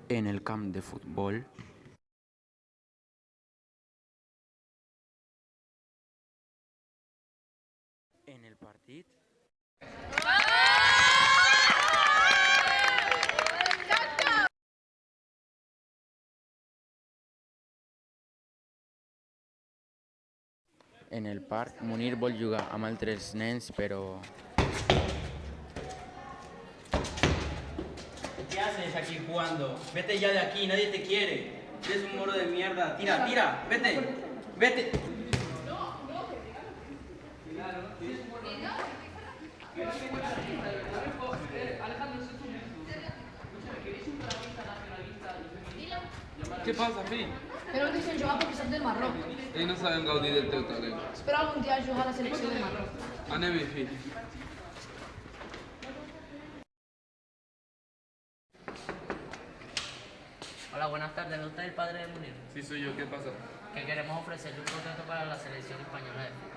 En el camp de futbol. En el partit. En el parc, Munir vol jugar amb altres nens, però... ¿Qué haces aquí jugando? Vete ya de aquí, nadie te quiere. Eres un moro de mierda. Tira, tira, vete, vete. Què passa, fill? Que no et deixen jugar perquè soc del Marroc. Ells no saben gaudir del teu talent. Espero algun dia jugar a la selecció del Marroc. Anem-hi, fill. Hola, buenas tardes. ¿Es usted el padre de Munir? Sí, soy yo. ¿Qué pasa? Que queremos ofrecerle un contrato para la selección española de fútbol.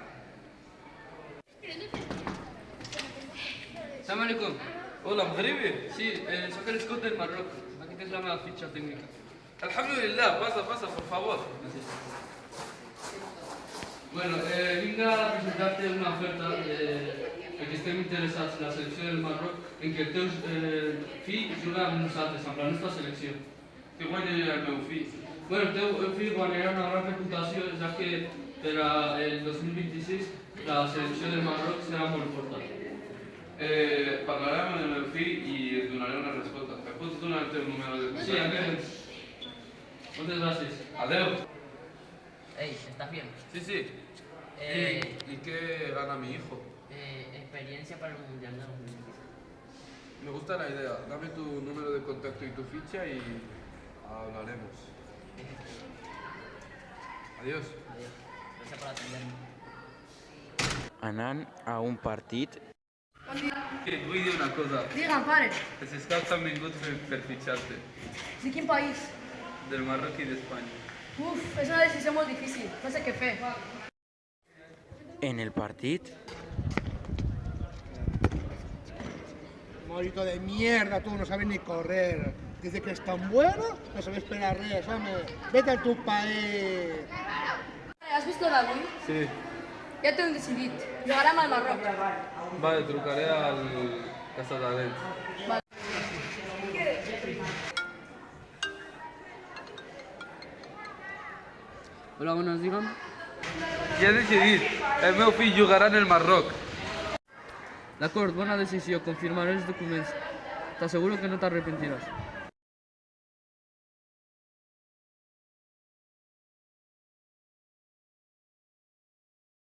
Salam alaikum. Hola, Mghribi. Sí, soy el scout del Marroc. Aquí tens la meva fitxa tècnica. Alhamdulillah, pasa, por favor. Bueno, vinc a presentar-te una oferta perquè estem interessats en la selecció del Marroc en què el teu fill juga amb nosaltres, amb la nostra selecció. Què guanya el meu fill? Bueno, el teu fill guanyarà una gran reputació, ja que per al 2026 la selecció del Marroc serà molt forta. Parlaré amb el meu fill i et donaré una resposta. Em pots donar el teu número de contacte? Sí, aquí tens. Moltes gràcies. Adeu. Ey, ¿estás bien? Sí, sí. ¿Y qué gana mi hijo? Experiencia para el Mundial de 2026. Me gusta la idea. Dame tu número de contacto y tu ficha y hablaremos. Adiós. Adiós. Gracias por atenderme. Anant a un partit. Et vull dir una cosa. Digue'm, pare, Els scouts han vingut per fitxar-te. de quin país? Del Marroc i d'Espanya. Uf, és una decisió molt difícil, no sé què fer. En el partit. Morito de mierda, tú no sabes ni correr. Dice que es tan bueno, no sabes esperar res, home. Vete a tu país. Has vist lo d'avui? Sí. Ja t'ho hem decidit. Jugarem al Marroc. Vale, trucaré al Casadalent. Hola, buenos días. Ja he decidit. El meu fill jugarà en el Marroc. D'acord, bona decisió. Confirmaré els documents. T'asseguro que no t'arrepentiràs.